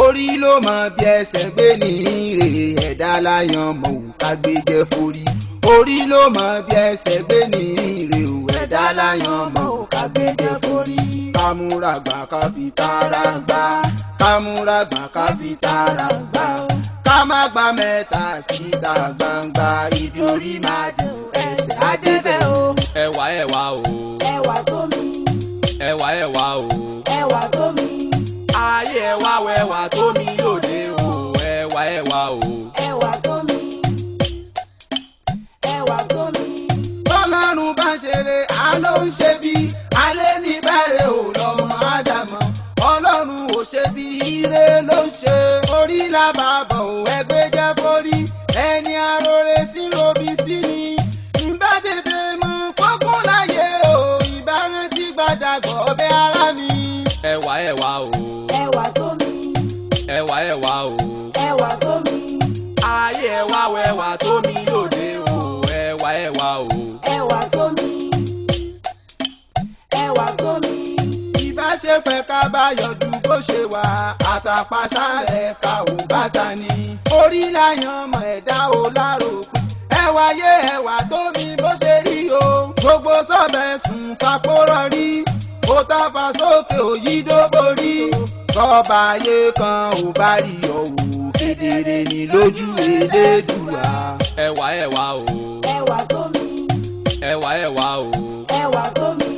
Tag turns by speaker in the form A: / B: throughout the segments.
A: orí ló mọ bí ẹsẹ̀ gbé ní ire ẹ̀dá láyàn mọ̀ ò ká gbé jẹ́ forí. orí ló mọ bí ẹsẹ̀ gbé ní ire ẹ̀dá láyàn mọ̀ ò ká gbé jẹ́ forí. kámúra gbà ká fi tara gbà kámúra gbà ká fi tara gbà ká má gba mẹ́ta síta gbangba ibi orí máa dùn ẹsẹ̀ adébẹ̀ o.
B: ẹwà ẹwà o.
C: ẹwà tó mi.
B: ẹwà ẹwà o.
C: ẹwà tó mi.
B: ayé ẹwà wẹwà tó mi lóde o. ẹwà ẹwà o.
C: ẹwà tó mi. ẹwà tó mi.
A: tọ́lọ́run bá ṣeré àló ń ṣe bí alẹ́ ní bẹ̀rẹ̀ ò lọ́mọ ádámọ̀ ọlọ́run ò ṣe bí ire ló ń ṣe orí làbàbọ̀ ò ẹgbẹ́ jẹ́ forí ẹni arore sí robi sí ni ìbá tètè mú kókó láyé o ìbárántí gbàdàgbọ́ ọbẹ̀ ara mi.
B: ẹwà ẹwà o.
C: ẹwà tó mi.
B: ẹwà ẹwà o.
C: ẹwà tó mi.
B: ayé ẹwà wẹwà tó mi lóde o. ẹwà ẹwà o.
C: ẹwà tó mi. ẹwà tó mi.
A: ìbáṣepẹ̀ ká bá yọjú bó ṣe wà àtàpàṣálẹ̀ ká ò bàtà ni orí láyàn mọ̀ ẹ̀dá o láròkùn ẹwà yé ẹwà tó mi bó ṣe rí o gbogbo sọ́bẹ̀ sùn papòrọ̀ rí ó tàfà sókè òyìnbó borí sọ́ba ayé kan ò bá rí ọ̀wọ̀ kedere ní lójú Elédùà.
B: ẹwà ẹwà o.
C: ẹwà tó mi.
B: ẹwà ẹwà o.
C: ẹwà tó mi.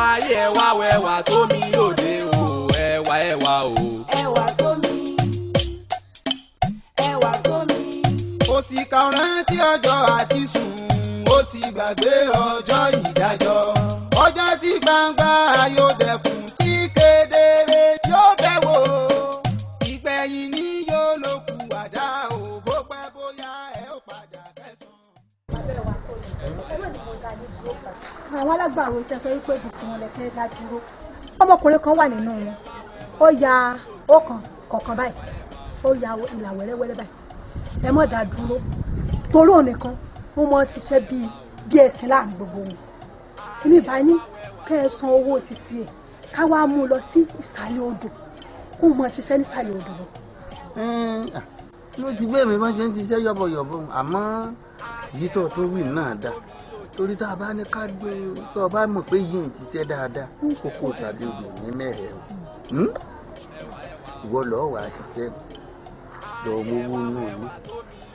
B: ayé ẹwà wẹwà tó mi lóde o. ẹwà ẹwà o.
C: ẹwà tó mi. ẹwà tó mi.
A: òṣìkà rántí ọjọ́ àti sùn ó ti gbàgbé ọjọ́ ìdájọ́ ọjọ́ tí gbangba yóò dẹkùn tí kedere yóò bẹ̀ wò ìgbẹ̀yìn ni yóò ló kù àdá o bó pẹ́ bóyá ẹ ó padà kẹsàn.
D: àwọn alágbàro tẹ sọ wípé ibùkún wọn lè fẹ́ dá dúró ọmọkùnrin kan wà nínú wọn ó ya ọkàn kọ̀ọ̀kan báyìí ó ya ìlà wẹ́rẹ́wẹ́rẹ́ báyìí ẹ mọ̀ dá dúró torí òun nìkan wọ́n mọ̀ ṣiṣẹ́ bí ẹ̀sìn láàrin gbogbo wọn èmi bá ní kẹ́ ẹ san owó títí ẹ̀ ká wá mú un lọ sí ìsàlẹ̀ odò kó mọ̀ ṣiṣẹ́ nísàlẹ̀ odò lọ.
E: ló ti gbé mi bọ́n ṣe ń ṣiṣẹ́ yọ̀bọ̀yọ̀bọ̀ àmọ́ yìí tó tún wí náà dáa torí tá a bá ní ká gbé tó o bá mọ̀ pé yìí ń ṣiṣẹ́ dáadáa kókó ìsàlẹ̀ odò ní mẹ́rẹ̀ o ìwọ lọ́ọ́ wàá ṣiṣẹ́ lọ́ọ́ mówó náà ní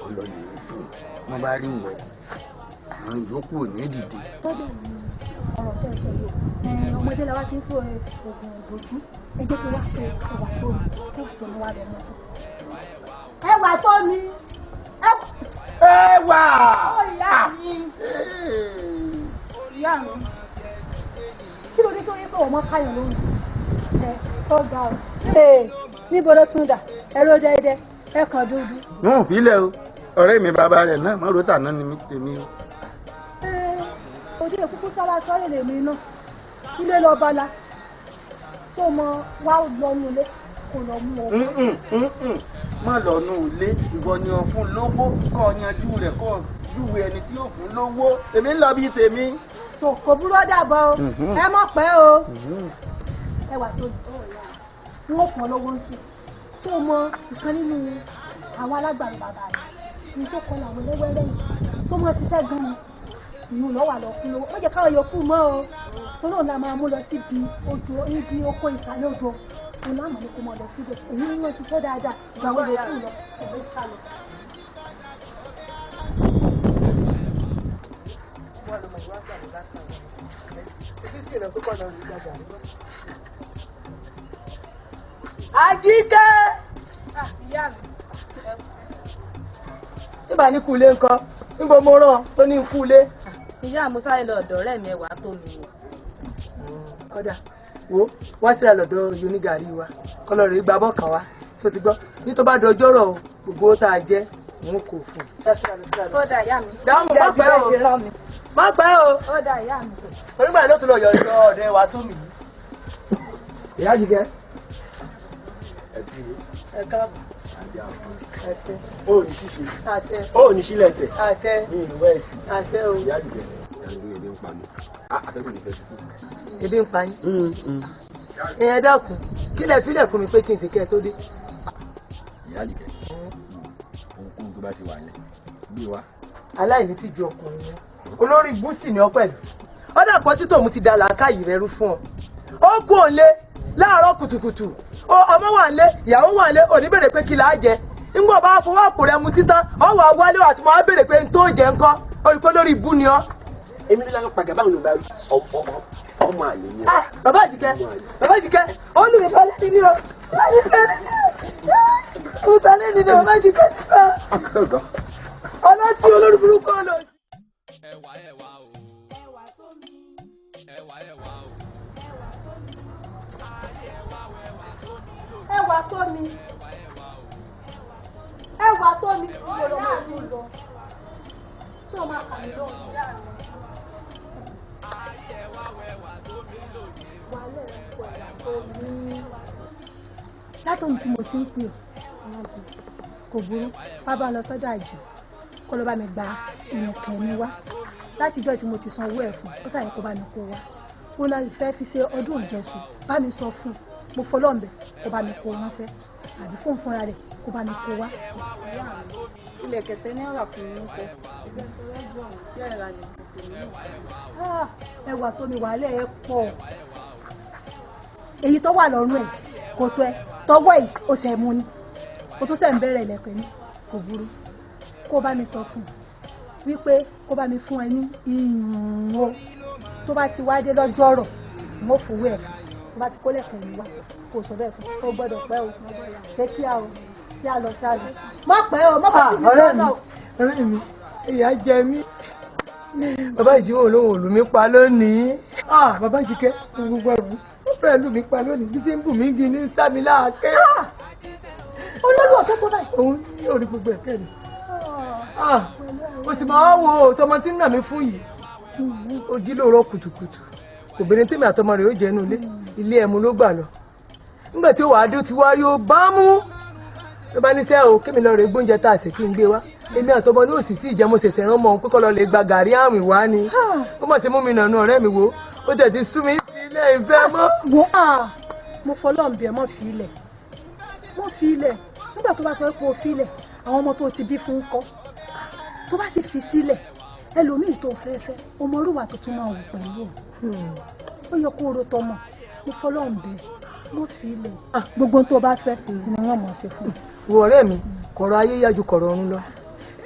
E: ọlọ́lẹ̀ fún wọn bá rí ìwọ àwọn ìyókù ò ní dìde.
D: tọ́jú ọ̀rọ̀ tẹ́ ẹ sọ yìí ọmọdé la wá fi ń sọ oògùn ìbòjú ẹgbẹ́ tó wà tó ẹwà tó mi ẹwà tó mi wà lọ mọ́ fún. ẹwà tó mi.
A: ẹwà.
D: ìyá mi. ìyá mi. kí ló dé tó yẹ pé ọmọ káyọ̀ lóhùn ẹ tó ga ọ. níbo ló tún dà ẹrọ dẹdẹ ẹ kàn dúdú.
E: wọn ò fi lẹ o ọ̀rẹ́ mi bàbá rẹ̀ náà má rotà náà ni tèmi o.
D: òde kúkú sálá sọ́yẹ̀ lèmi náà ilé lọ bala tó mọ wá lọ́nu ilé kò lọ mú ọ.
E: má lọ́nu ilé ìwọ ni o fún lówó kọ́ ọ yanjú rẹ̀ kọ́ ọ júwe ẹni tí yóò fún lówó èmi ń lọ bí tèmi.
D: tó kò búrọ́ dàbọ̀ o ẹ mọ̀ pẹ́ o ẹwà tó ní wọ́n fún ọ lọ́wọ́ ń sìn tó mọ ìkan nínú àwọn alágbàro bàbá rẹ̀ ní tó kọ́ làwọn ẹlẹ́wẹ́rẹ́ yìí tó mọ ṣiṣẹ́ gan-an ìyún lọ́wọ́ àlọ́ fún lówó wọ́n jẹ́ káwọn yòókù mọ́ o tó náà la máa mú lọ síbi odò níbi oko ìsàlẹ̀ odò òun náà mọ̀ ní kó mọ̀ lọ síbẹ̀ èyí ni wọ́n ṣiṣẹ́ dáadáa ìgbà wọn yòókù lọ ẹ̀rọ ìkàlẹ̀.
F: Àjíkẹ́. Ìyá mi. Tí bá ní kúlé ńkọ́, níbo mo rán tó ní kúlé.
G: Ìyá mo sáré lọ ọ̀dọ̀ ọ̀rẹ́ mi ẹwà tó mi wò.
F: Kọ́dà wo wá sílẹ̀ lọ́dọ̀ onígàrí wa kọ́lọ́ rẹ̀ gba bọ́ kàn wá só ti gbọ́ ní tó bá dọjọ́ rọ̀ gbogbo tá a jẹ́ òun kò fún.
G: Kódà ìyá mi.
F: Dáhùn má pẹ́ o. Má pẹ́ o.
G: Kódà ìyá mi.
F: Onígbà ló tún lọ yọ ọ̀dọ̀ ẹwà tó mi. Ìyá Àjíkẹ́. Ẹ káàbọ̀. Àṣẹ.
E: ó ní ṣíṣe
F: Àṣẹ.
E: ó ní sílẹ̀ tẹ̀
F: Àṣẹ.
E: ní ìlú wẹ́ẹ̀tì.
F: Àṣẹ o.
E: ìyá àdìgẹ́ ìyàgbé èdè ń pa mi àtẹ́kùn ní fẹ́ẹ́ sùkú.
F: Ebi ń pa yín. Ìyẹn dákun kílẹ̀ fílẹ̀ fún mi pé kí n sì kẹ́ ẹ tó dé.
H: ìyá àjìkẹ́ ohunkóhun tó bá ti wà ní gbé wa.
F: aláìní ti ju ọkùnrin yẹn olórí búùsì ni ọ pẹ̀lú ọ̀dà kan tí tòun ti da làákàyè rẹ rú fún ọ ó kú òǹlé láàárọ̀ kùtùkùtù ọmọ wà nílé ìyàwó wà nílé òní bèrè pé kí là á jẹ ńgbọ́ bá fọwọ́ àpò rẹ mu títán ọ wà wálé àti mọ́ á bèrè pé n tó jẹ ńkọ́ orí pé lórí ibú ni ọ.
H: èmi ló lánàá pàgà báwo ló bá ọmọ àlè ni.
F: bàbá àjìkẹ́ olùmífẹ́ lẹ́ni ni o olùmífẹ́ lẹ́ni ni o bàbá àjìkẹ́ ọlọ́tí olórí burúkú ọ̀nà.
B: ẹwà ẹwà o
C: ẹwà tó mi.
B: ẹwà ẹwà o
D: ẹwà tó mi ẹwà tó mi ìgbòho máa tún lọ tí o máa kà mí lóhùn ìyá rẹ. wàhálà ẹ̀ ń kó ẹwà tó mi. látòun tí mo ti ń pè ọ́ kò burú bàbá lọ sọ́dọ̀ àjò kó ló bá mi gba ìyẹ̀kẹ́ mi wá látijọ́ tí mo ti san owó ẹ̀ fún ó sàyẹ̀ kó bá mi kó wá ó lọ fẹ́ fi ṣe ọdún ìjẹsùn bá mi sọ fún un mo fọlọ́ǹbẹ̀ kó bá mi kó ránṣẹ́ àbí fóun fúnra rẹ̀ kó bá mi kó wá.
G: ilẹ̀ kẹ̀tẹ́ ní ọ̀rà fún mi kọ́
D: ẹwà tó mi wàhálà ẹ pọ̀ èyí tó wà lọ́rùn ẹ̀ kò tó ẹ tọwọ́ ẹ̀ ó ṣe mú ni ó tún ṣe ń bẹ̀rẹ̀ ilẹ̀kùn ní kò burú kó bá mi sọ fún un wípé kó bá mi fún ẹ ní ìyún o tó bá ti wá dé lọ́jọ́ ọ̀rọ̀ mo fowó ẹ̀ fún tó bá ti kó lẹ̀kùn mi wá kò sọ bẹ́ẹ̀ fún ó gbọ́dọ̀ pẹ́ o ṣé kí a o sí àlọ́ sí àlọ́ má pẹ́ o má pẹ́ tí mi sọ́nà o.
F: ọ̀rẹ́ mi ìyá jẹ mí bàbá ìjíwò olóhùn òlù mi pa lónìí bàbá Àjíkẹ́ gbogbo ẹ̀bù ó fẹ́ lù mí pa lónìí bí sí ń bù mí gi ní sámi láàké.
D: olórí ọ̀tọ́ tó báyìí.
F: òun ní orí gbogbo ẹ̀kẹ́ mi o sì máa wo sọmọ tí ń nà mí fún yìí ó jí lóòrọ̀ kùtùkùtù obìnrin tèmi àtọmọ rẹ̀ ó jẹnu ilé ẹmu ló gbà lọ nígbà tí ó wàá dé ó ti wá yóò bá mú ló bá ní sẹ́ o kémi lọ rè gbóúnjẹ tá a sì kí n gbé wá èmi àtọmọ ní òsì tí ìjẹun mo ṣẹ̀ṣẹ̀ rán mọ́ òun pé kọ́ lọ lè gba gàrí àwìn wá ni ó mọ̀ sí mú mi nànú ọ̀rẹ́ mi wo ó tẹ̀ ti sú mi fi ilé ìfẹ́ mọ́.
D: mo fọlọ́n bí ẹ mọ́ fi ilẹ̀ mọ́ fi ilẹ̀ nígbà tó bá sọ pé o fi ilẹ̀ àwọn ọmọ tó ti bí fún kọ́ tó bá sì fi sílẹ̀ ẹlòmíì tó fẹ́fẹ́ ọmọ orúwà tó tún máa wù pẹ̀lú ó yẹ kó o ro tọmọ mo fọlọ́n bí mọ́ fi ilẹ̀ gbogbo tó bá fẹ́ ni wọ́n mọ̀ ṣe fún un.
F: wo ọ̀rẹ́ mi kọ̀rọ̀ ayé yájú kọ̀rọ̀ ọ̀run lọ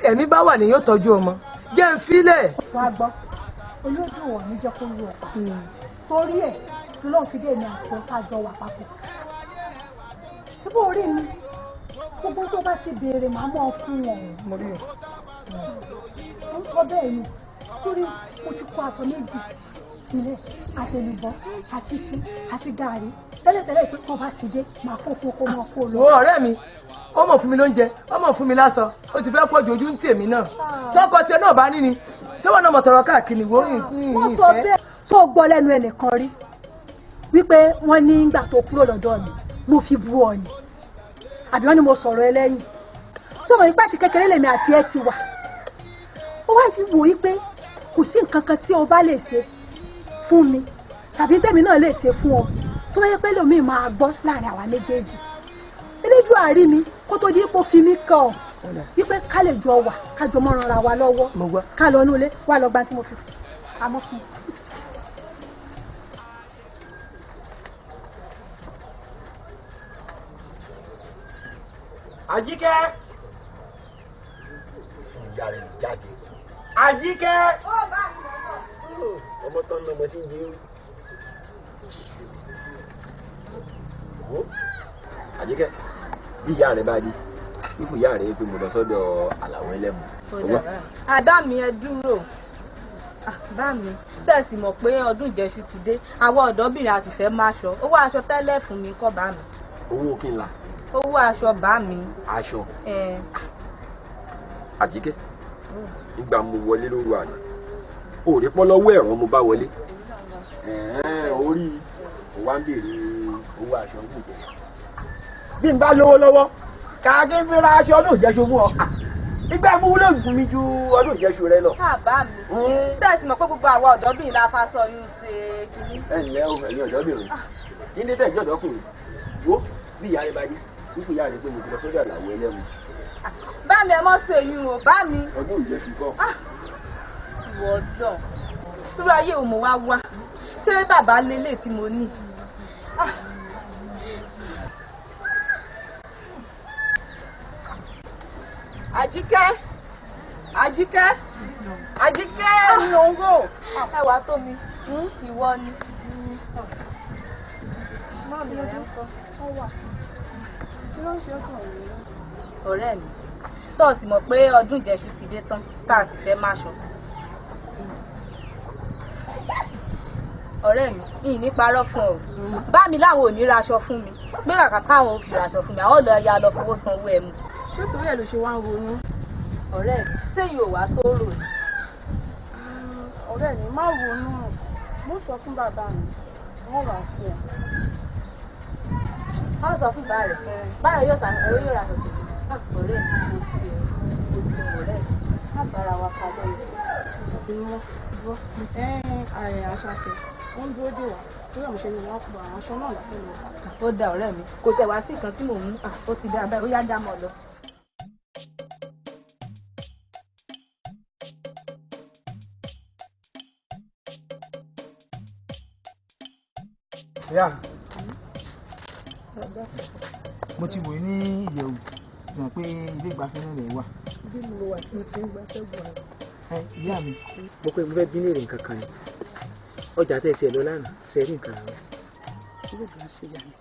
F: ẹ̀mí bá wà ní yóò tọ́jú ọmọ jẹ́ ń filẹ̀.
D: wàá gbọ́ olódò wọ̀ ní jẹ́ kó lu ọ̀pá torí ẹ̀ lọ́n fi dé mi àti ọ̀pá jọ wà papọ̀. síbò orí mi gbogbo tó bá ti béèrè màá mọ̀ fún wọn.
F: mo rí o.
D: ó ń kọ́ bẹ́ẹ̀ ni torí mo ti kó aṣọ méjì sílẹ̀ àtẹnubọ́ àti iṣu àti gààrí tẹ́lẹ̀tẹ́lẹ̀ pé tó bá ti dé màá fún kó mọ́ kó lọ.
F: wo ọ̀rẹ́ mi ó mọ̀ fún mi lóúnjẹ ó mọ̀ fún mi láṣọ ó ti fẹ́ pọ̀ ju ojú ń tèmi náà tọkọ tiẹ̀ náà bá níní ṣé wọn náà mọ̀ tọrọ káàkiri wò ó
D: wọ́n sọ bẹ́ẹ̀ tó gbọ́ lẹ́nu ẹnìkan rí wípé wọ́n ní ìgbà tó kúrò lọ́dọ̀ mi mo fi bu ọ ni àbí wọ́n ní mo sọ̀rọ̀ ẹ lẹ́yìn tó mọ̀ nípa ti kékeré lèmi àti ẹ ti wà ó wá fi wò wípé kò sí nǹkan kan tí o bá lè ṣe fún mi tàbí tèmi náà lè ṣe fún ọ tó bá yẹ pé lómi máa gbọ́ láàrin àwa méjèèjì elédùn àárí mi kó tó di ipò fi mí kàn ọ́ wípé ká lè jọ wà ká jọ mọ́ ranra wa lọ́wọ́ ká lọ inú ilé wà lọ gbá tí mo fi pamọ́ fún un.
H: Àjíkẹ́ fún ìyá rẹ̀ jáde Àjíkẹ́ ọmọ tán ní ọmọ tí ń gbé Àjíkẹ́ bí ìyá rẹ̀ bá dé fífún ìyá rẹ̀ pé mo lọ sọ́dọ̀ Àlàó Ẹlẹ́mu.
G: àbá mi ẹ dúró bá mi tẹ̀sí mọ̀ pé ọdún ìjẹsù ti dé àwọn ọ̀dọ́bìnrin a sì fẹ́ máa ṣọ owó aṣọ tẹ́lẹ̀ fún mi kọ́ bá mi.
H: owó kí n la.
G: owó aṣọ bá mi.
H: aṣọ. Àjíkẹ́ nígbà mo wọlé lóru àná òòrè pọ́ lọ́wọ́ ẹ̀rọ mo bá wọlé orí òwá ń béèrè owó aṣọ ní ìjẹsù. bí n bá lówó lọ́wọ́ kàkí ń fi ra aṣọ ọdún ìjẹsù fún ọ ìgbà mú wúlò fún mi ju ọdún ìjẹsù rẹ lọ.
G: bá mi bẹ́ẹ̀ ti mọ̀ pé gbogbo àwọn ọ̀dọ́bìnrin la fa sọ yún ṣe kínní.
H: ẹ̀yin ọ̀dọ́bìnrin kí ní tẹ̀jọ́ ọ̀dọ́kùnrin wo bí ìyá rẹ bá dé fífi ìyá rẹ pé mo ti lọ sọ́dọ̀ àlàwọ̀ ẹlẹ́mu.
G: bá mi ẹ mọ́ ṣe yún o bá mi.
H: ọdún ìjẹsùn kọ́.
G: ìwọ ọdọ irú ayé ò mọ wá wá ṣé bàbá lélẹ̀ tí mo ní. Àjíkẹ́ Àjíkẹ́ Àjíkẹ́ ni òun rò ẹwà tó mi ìwọ ni.
D: Mọ́mí rẹ̀ ń kọ́ ọ wà kí ló ń ṣe ọkàn rẹ̀ lọ.
G: ọ̀rẹ́ mi tó o sì mọ̀ pé ọdún ìjẹṣu ti dé tán tá a sì fẹ́ máṣọ. ọ̀rẹ́ mi ìyìn ní parọ́ fún ọ bá mi láwọn ò ní raṣọ fún mi pé kàkà káwọn ò fi raṣọ fún mi àwọn ò lọ ya lọ fowó sanwó ẹ mu.
D: ṣé torí ẹ̀ ló ṣe wá ń ronú.
G: ọ̀rẹ́ mi sẹ́yìn ò wá tó rò ní.
D: ọ̀rẹ́ mi má ronú mo sọ fún bàbá mi wọ́n wà fún ẹ.
G: wọ́n sọ fún bàbá rẹ̀ báyọ̀ yóò tàn ẹ̀rọ yóò ra ọ̀tọ̀ ọ̀rẹ́ mi kò sí ọ̀rẹ́ mi má bára wa padà ìṣòro.
D: Àṣàkẹ́ wọ́n ń dúró dè wá torí àwọn ṣẹ́ni wọn kú àwọn aṣọ náà láfẹ́ lọ.
G: ó da ọ̀rẹ́ mi kò tẹ̀ wá sí nǹkan tí mò ń mú ó ti dá báyìí ó yá dá mọ́ lọ.
E: ìyá mo ti wòye ní ìyẹ̀wò jẹ́ pé ilé ìgbafẹ́ náà lè wà.
F: bí mo wà tí mo ti ń gba tẹ́gùn ara.
E: ìyá mi mo pé mo fẹ́ bí léèrè nǹkan kan ni ọjà tẹ̀ tiẹ̀ lọ lánàá ṣe rí nǹkan rẹ̀.
F: ilé ìgbà ṣe yà mí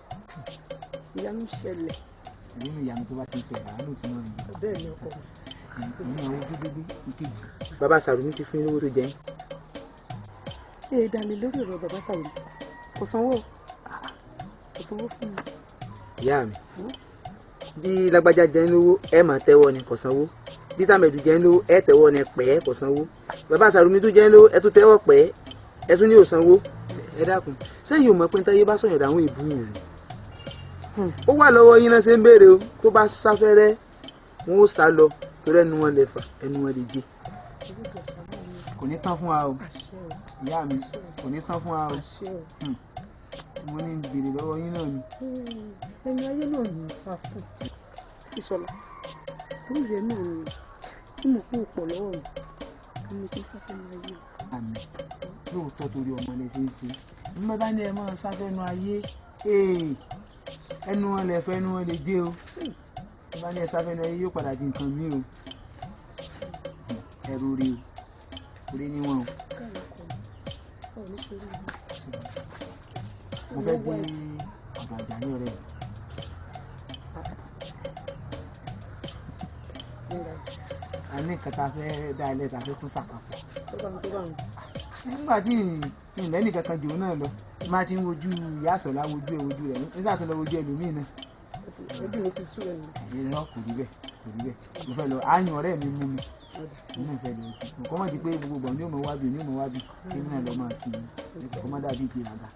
F: ìyanu ṣẹlẹ̀.
E: nínú ìyanu tó bá ti ń ṣẹlẹ̀ àánú ti náà ni.
F: bẹ́ẹ̀ ni ọkọ mi.
E: ìyẹn àwọn gbégbé ìkejì. bàbá Sàrùmí ti fún yín lówó tó jẹ yín.
F: ẹ dá mi lórí ọ̀rọ̀ bàbá Sàrùmí kò sanwó fún mi.
E: ìyá mi bí lágbájá jẹ ń lówó ẹ máa tẹ́wọ́ ni kò sanwó bí tàmẹ̀dù jẹ ń lówó ẹ tẹ́wọ́ ni pẹ́ kò sanwó bàbá Sàrùmí tó jẹ ń lówó ẹ tún tẹ́wọ́ pẹ́ ẹ tún ní ò sanwó. ẹ dákun sẹ́yìn ò mọ̀ pé táyé bá sọ̀yàn dáhùn ìbú yẹn ni ó wà lọ́wọ́ yín náà ṣe ń béèrè o tó bá sáfẹ́rẹ́ wọn ó sá lọ torí ẹnu wọn lè fà ẹnu wọn lè jẹ. kò ní tán fún wa o ìyá mi kò ní tán fún wa o mo ní béèrè lọ́wọ́ yín náà ni.
F: ẹni ayé náà ní sá fún Ìṣọ̀lá torí rẹ náà ni tí mo kó pọ̀ lọ́wọ́ mi mo ti sá fún mi ayé.
E: àmì lóòótọ́ torí ọmọ ilẹ̀ tí ń ṣe ní bá ní ẹ máa sáfẹ́nu ayé ẹnu wọn lè fẹ́ ẹnu wọn lè jẹ́ o ní bá ní ẹ sáfẹ́nu ayé yóò padà di nǹkan mí o ẹrú rí o orí níwọ̀n o. mo fẹ́ dé ọ̀dọ̀ àjà ní ọ̀rẹ́ mi. a ní nǹkan tá a fẹ́ dá ilé tá a fẹ́ tún sàpapọ̀. nígbà tí ìlẹ́nì kankan jòun náà lọ máa ti ń wojú ìyá Àsọ̀lá wojú ẹ̀ wojú rẹ̀ nígbà tó lọ wojú ẹlòmíì náà.
F: ojú mi ti sú ẹnu.
E: ẹ̀yẹ náà kò rí bẹ́ẹ̀ mo fẹ́ lọ àyàn ọ̀rẹ́ mi mú mi mo náà fẹ́ lọ kí n kọ́ mọ̀ di pé gbogbo ọ̀n ní òmò wábì ní òmò wábì kí n náà lọ máa kí n kọ́ mọ́ dàbí ìgbé àgbà.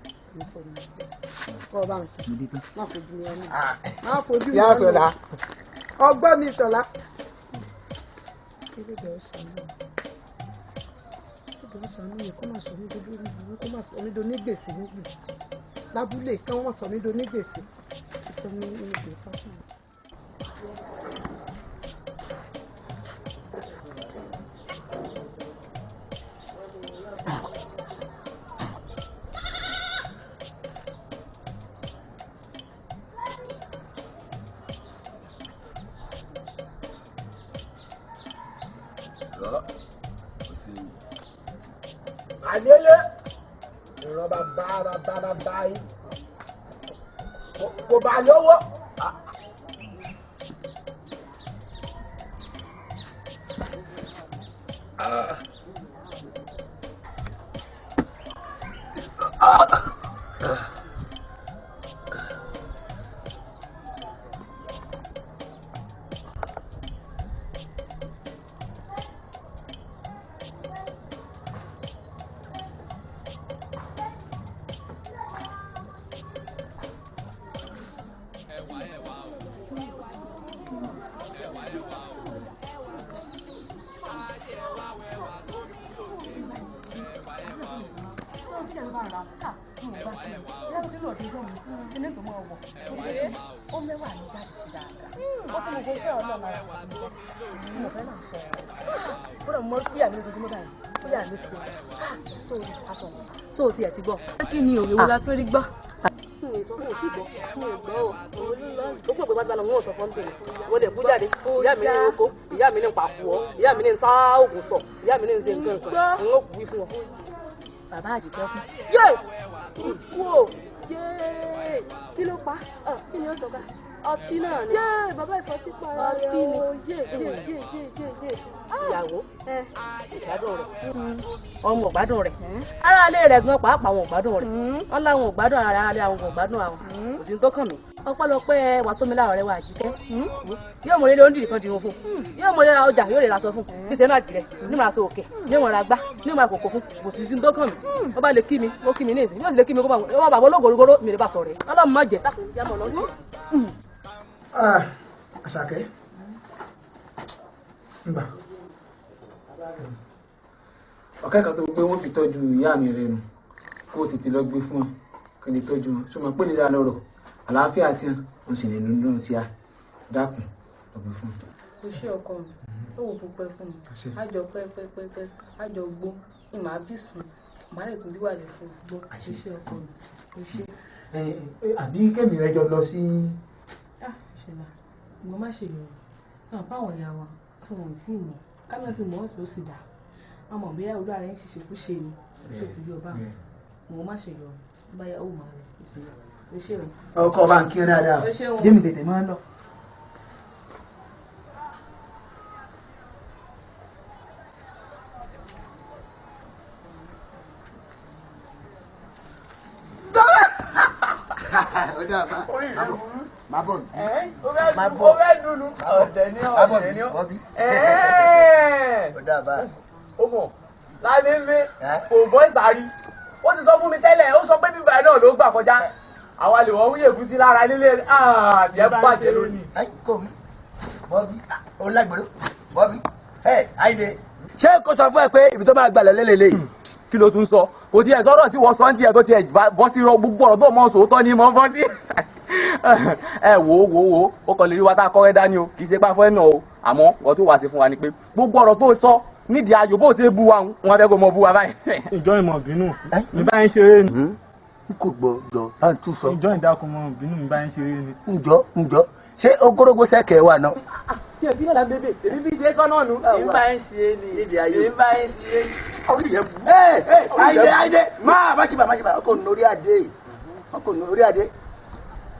F: ọba
E: mi dé tán.
F: má fojú mi ọ̀nà má fojú mi
E: ìyá Àsọ̀lá.
F: ọgbọ́n mi Ìṣọ̀lá. kéde ọ̀sán mi kó má sọ mí dodo níbi kó má sọ mí do ní gbèsè níbi lábúlé kí wọ́n sọ mí do ní gbèsè sọ mí ní gbèsè fún mi.
H: àlélé ìran bàbá yìí kò bá lówó.
I: sọ̀rọ̀ tó gbọ́ mi kí ní tó máa wọ̀ ó mẹ́wàá ní jáde sí dáadáa ó tún mo gbé sọ̀rọ̀ náà lára fún mi jáde sí mo fẹ́ náà sọ ọ́ bọ́dọ̀ mo rí àmì ojoojúmọ́ báyìí ó yà mí sí tó aṣọ tó o tiẹ̀ ti gbọ́. kí ni òye wo la tún rí gbọ́. mi ò sọ fún òsì gbọ́ mi ò gbọ́ ó pè pé pátá náà wọn ò sọ fún tèmi wọ́n lè kú jáde ìyá mi ní oko ìyá mi ní pàkúọ́ ìyá mi ní sá ògùn sọ ìyá mi ní ṣe nǹkan kan ń ó kú wí fún ọ. bàbá àjẹkẹ́ kú. yé kú o yé kí ló pa kí ni ó sọ ká ọtí náà ni. yé bàbá ìfọtí pa ara rẹ ọtí ni yé ìyàwó ìgbádùn rẹ ọmọ ìgbádùn rẹ ara ilé rẹ gan pàápàá àwọn ìgbádùn rẹ wọn láwọn ìgbádùn ara ilé àwọn ìgbádùn àwọn kò sí tó kàn mí. ọpẹ́lọpẹ́ wà tó mi láàrọ̀ rẹ wà Àjíkẹ́ yóò mọ ilé oúnjẹ kan dìrún fún yóò mọ ilé ọjà yóò lè ra sọ fún bí sẹ́nu àdìrẹ ní màá so òkè ní màá ra gbá ní màá kòkó fún kò sí sí tó kàn mí wọ́n bá lè kí mi ó kí mi ní ìsìn yóò sì lè kí mi kó bá bàbá ológorogoro mi lè bá sọ̀rọ̀ rẹ̀ ọlọ́run má jẹ́ yàmọ̀ lọ́tì.
J: Àṣàkẹ́ ngbà ọ̀kẹ́ kan tó gbé wọ́n fi tọ́jú ìyá mi rẹ̀ nù kó o tètè lọ gbé fún wọn kí ni tọ́jú wọn ṣọmọ pé nílẹ̀ lọ́rọ̀ àlàáfíà tí wọn sì lè nínú tí a dákun lọ gbé fún wọn.
I: o ṣé ọkọ mi ó wò ó pẹ́ fún mi àjọ pẹ́pẹ́pẹ́pẹ́ àjọ gbó ìmọ̀ àbísùn màálẹ̀ tó díwà lè fún gbó o ṣé ọkọ mi o ṣé.
J: àbí kẹ́mi rẹ jọ lọ sí.
I: ṣẹlá mo má ṣe yọrọ náà fáwọn ìyá wa tó wọn tí mọ káná tí mọ ló sì dá wọn mọ bóyá olú ara yẹn ṣiṣẹ́ kú ṣe ni ṣé ti yọ bá mo má ṣe yọrọ báyà ó máa rẹ o ṣé o.
J: ọkọ bá ń kí ọ dáadáa jẹ́mi tètè máa ń lọ.
E: Mabon.
F: Ó fẹ́ dunu. Ọ̀dẹ̀ ni ọ́. Ó mọ̀ lálẹ́lẹ́ kò bọ́ ìsàrí. Ó ti sọ fún mi tẹ́lẹ̀, ó sọ pé bíbá náà ló gbà kọjá. Àwa lè wọ́n wúyè gúsí lára nílé àti ẹ̀ bàjẹ́ lónìí.
E: Kò mí, Bọ́bí, ó lágbèrè, Bọ́bí. Àyìndé. Ṣé kò sọ fún ẹ pé ibi tó máa gbà lọ lélẹ̀lẹ̀?
B: Kí ló tún sọ? Kò tiẹ̀ sọ̀rọ̀ tí wọ́n sọ ń tiẹ̀ tó tiẹ̀ bọ́ sí gbogbo ọ̀rọ̀ tó mọ̀ sòótọ́ ni mọ̀ ń bọ́ sí. Ẹ wo ó kàn lè rí wa tá a kọ́ rẹ́ dání o kì í ṣe pá fẹ́ nà o àmọ́ wọ́n tó wá sí fún wa ni pé gbogbo ọ̀rọ̀ tó sọ nídìí ayò bó ṣe bú wa wọn fẹ́ kó mọ bú wa báyìí.
J: ìjọ ìmọ̀ bínú mi bá ń ṣeré ni.
E: n kò gbọdọ̀ bá ń tún sọ.
J: ìjọ ìdákun mọ̀ bínú mi bá ń ṣeré ni.
E: ǹjọ́ ṣé ogórógó sẹ́kẹ̀ẹ́ wà náà.
F: tí ẹ fi náà bébè èmi bí ṣe sọ́nà nù. ìbá ń ṣe ni ìbá ń ṣe ni.
E: Àyìndé máa má ṣe bá ọkọ̀ nórí adé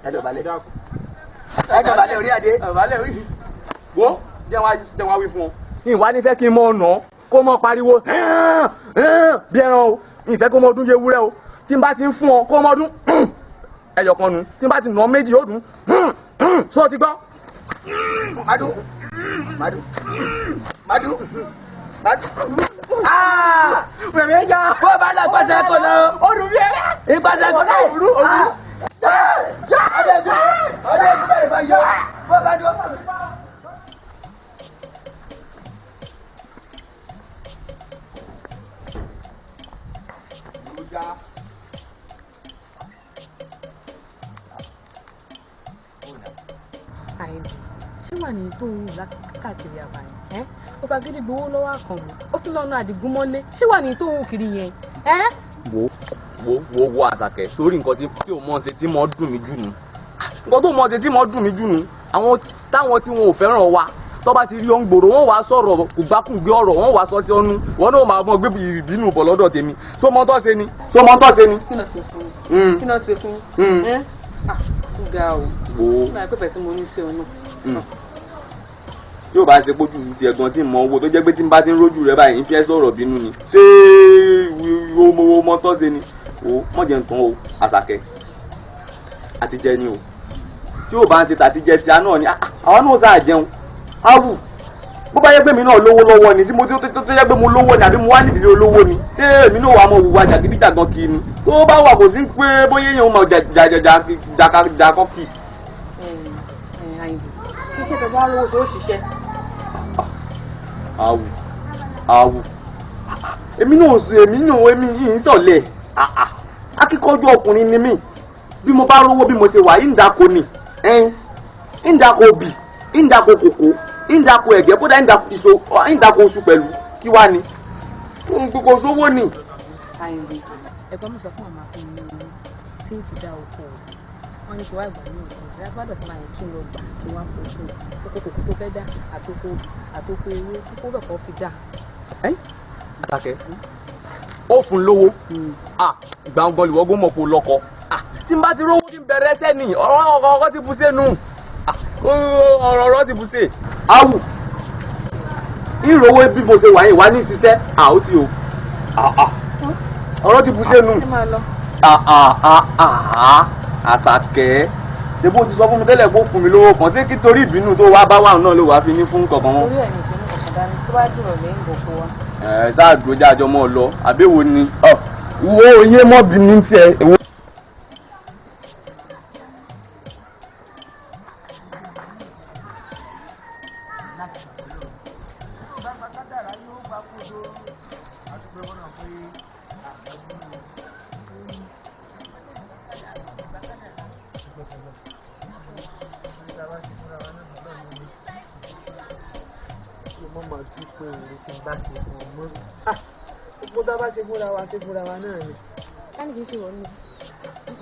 E: ẹ̀dọ̀balẹ̀ orí adé.
B: wo jẹ́ wá wí fún ọ. ìwà nífẹ̀ẹ́ kí n mọ̀ ọ̀nà kó mọ̀ pariwo bí ẹran o ìfẹ́ kó mọ̀ ọdún yẹ wúrẹ́ o tí n bá ti ń fún ọ kó mọ̀ ọdún ẹyọkan nu tí n bá ti nà méjì ó dùn sọ ti gbọ́.
E: Madu.
F: Wẹ̀mí ya.
E: Bó bá lọ gbọ́sẹ̀ kò lọ.
F: Ó dùn bí ẹ̀rẹ́.
E: Ìgbọ́sẹ̀ kò lọ. Ọdẹ ẹgbẹ́ bẹ̀rẹ̀ bá yọ. Bó bá dúró.
I: Àìdí ṣé wà ní tó ń wù káàkiri àbáyé ó bá gidi gbowó lọ́wọ́ àkànmú ó tún lọ́nà àdìgún mọ́lé ṣé wà ní tó ń wù kiri yẹn.
B: wo Àṣàkẹ́ sórí nǹkan tí o mọ̀ ṣe tí mo dùn mí jù nù nǹkan tó mọ̀ ṣe tí mo dùn mí jù nù àwọn táwọn tí wọn ò fẹ́ràn wa tó bá ti rí ohun gbòòrò wọn wàá sọ̀rọ̀ kùgbákùngbé ọ̀rọ̀ wọn wàá sọ sí ọnu wọn náà máa mọ gbé ìbínú bọ̀ lọ́dọ̀ tèmi so mọ́ tọ́ ṣe ni.
I: kí ló ṣe fún yín ga o máa pẹ́ fẹ̀sí mo ní sí ọ náà.
B: tí o bá ṣe pójú tiẹ̀ gan tí mọ owó tó jẹ́ pé tí n bá ti ń rójú rẹ báyìí ń fi ẹ́ sọ̀rọ̀ bínú ni ṣé owó mọ́tọ́ ṣe ni o mọ̀jẹ̀ nǹkan o Àṣàkẹ́ àtijẹ́ ni o tí o bá ń ṣe tàtijẹ́ tí a náà ni àwọn náà sáà jẹun áwù bó bá yẹ pé mi náà lówó lọ́wọ́ ni tí mo tó yẹ pé mo lówó ni àbí mo wá nídìí olówó ni ṣé èmi náà wà mọ òwúwa jàgídíjàgan kì í ni tó bá wà kò sí pé bóyá èèyàn mọ jàkọ́ kì í.
I: Àyìndé ṣíṣe tó bá rówó tó ṣiṣẹ́.
B: àwù èmi yìí ń sọ̀lẹ̀ akíkanjú ọkùnrin ni mí bí mo bá rówó bí mo ṣe wà yìí ń dako ni ń dako bì ń dako kòkó ń dako ẹ̀gẹ́ kódà ń dako oṣù pẹ̀lú kí wá ni kò sówó ni.
I: Àyìnbí ẹ̀gbọ́n mi sọ fún màmá fún mi ní tí ń fi dá oko wọn ní kí wàá gbà ní òkú ìrẹsìwádọ̀ sí máa yẹ kí n lọ gbà kí wọ́n á kó oṣù kókó kòkó tó fẹ́ dá àtòkò ewé kókó bẹ̀ kọ́ fi dá.
B: Àṣàkẹ́ ó fún lówó gbàngàn ìwọ́gbọ́n mọ̀ kó lọ́kọ tí n bá ti rówó tí n bẹ̀rẹ̀ ẹsẹ̀ ni ọ̀rọ̀ ti bu sẹ́nu ọ̀rọ̀ ti bu sẹ́ awù ìrówó bí mo ṣe wà yìí wá ní ṣiṣẹ́ ó ti o ọ̀rọ̀ ti bu sẹ́nu Àṣàkẹ́ ṣé bó ti sọ fún mi tẹ́lẹ̀ kó fún mi lówó kan ṣé kí torí ìbínú tó wá bá wà náà ló wàá fi ní fún kọ̀ọ̀kan wọn.
I: orí ẹ̀yìn tí mo kọ̀ọ̀kan dání tó bá dùrọ̀ lẹ́yìn gbogbo wa.
B: sáà dúró jájọ mọ́ ọ lọ àbẹ́wò ni wo oyé mọ́bì ní tiẹ̀.
J: ṣe fúnra wa náà ni.
I: káni kì í ṣe wọ́n ní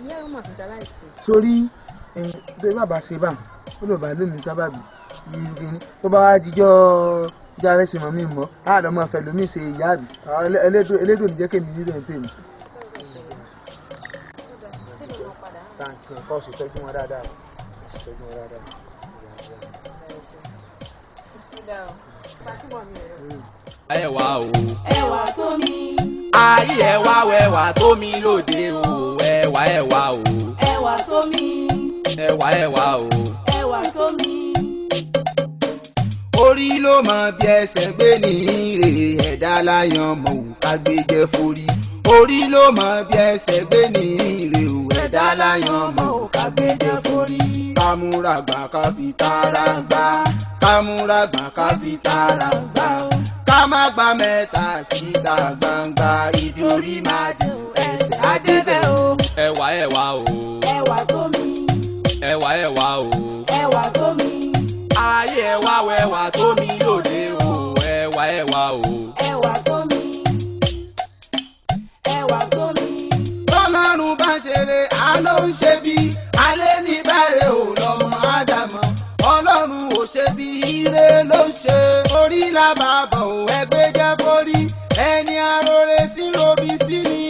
I: ìyá ẹ̀ ó mà fi ta láìsí.
J: sórí tó yẹ bàbá ṣe báwọn ó lọ bá lómi sábàbí irú kìíní tó bá wá jíjọ́ jáwé sí mọ́ mi mọ́ àádọ́ máa fẹ́ lómi ṣe ìyá àbí elédò ní jẹ́ kémi nílò ẹ̀ tèmi. tàǹkì kọ́ sì tọ́jú wọn dáadáa sì tọ́jú wọn dáadáa.
A: ẹwà o.
C: ẹwà tó mi.
A: ayé ẹwà wẹwà tó mi lóde o ẹwà o.
C: ẹwà tó mi.
A: ẹwà o.
C: ẹwà tó mi.
A: orí ló mọ bí ẹsẹ̀ gbé ní ire ẹ̀dá láyàn mọ̀ ò ká gbé jẹ́ forí. orí ló mọ bí ẹsẹ̀ gbé ní ire ò ẹ̀dá láyàn mọ̀ ò ká gbé jẹ́ forí. kámúra gbà ká fi tara gbà kámúra gbà ká fi tara gbà ká má gba mẹ́ta síta gbangba ibi orí máa dùn ẹsẹ̀ adébẹ̀ o. ẹwà o.
C: ẹwà tó mi.
A: ẹwà o.
C: ẹwà tó mi.
A: ayé ẹwà wẹwà tó mi lóde o ẹwà o.
C: ẹwà tó mi. ẹwà tó mi.
A: tọ́lọ́run bá ṣeré àlọ́ ń ṣe bí alẹ́ ní bẹ̀rẹ̀ ò lọ́mọ ádámọ̀ ọlọ́run ò ṣe bí ire ló ṣe orí làbàbọ̀ ò ẹgbẹ́ jẹ́ forí ẹni arore sí robi sí ni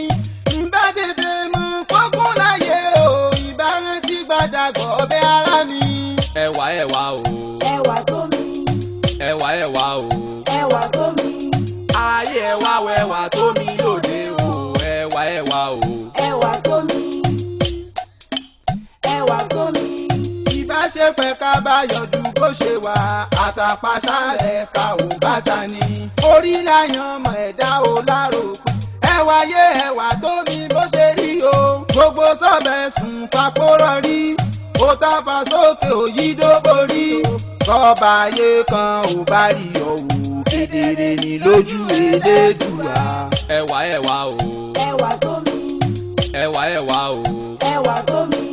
A: ìbá tètè mú kókó láyé o ìbá rántí gbàdàgbọ́ ọbẹ̀ ara mi. ẹwà o.
C: ẹwà tó mi.
A: ẹwà o.
C: ẹwà tó mi.
A: ayé ẹwà wẹwà tó mi lóde o ẹwà o.
C: ẹwà tó mi. ẹwà tó mi.
A: ìbáṣepẹ̀ ká bá yọjú bó ṣe wà àtàpàṣálẹ̀ ká ò bàtà ni orí láyàn mọ̀ ẹ̀dá o láròpin ẹwà yé ẹwà tó mi bó ṣe rí o gbogbo sọ́bẹ̀ sùn papòrọ̀ rí ó tàfà sókè òyìnbó borí kọ́ba ayé kan ò bá rí ọ̀wù kedere ní lójú Elédùà. ẹwà o.
C: ẹwà tó mi.
A: ẹwà o.
C: ẹwà tó mi.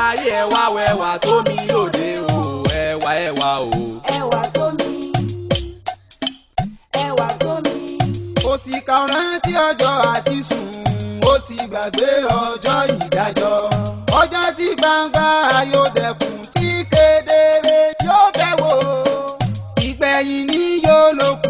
A: ayé ẹwà wẹwà tó mi lóde o ẹwà o.
C: ẹwà tó mi. ẹwà tó mi.
A: òṣìkà rántí ọjọ́ àti sùn ó ti gbàgbé ọjọ́ ìdájọ́ ọjọ́ tí gbangba yóò dẹkùn tí kedere yóò bẹ̀ wò ìgbẹ̀yìn ni yóò lókun.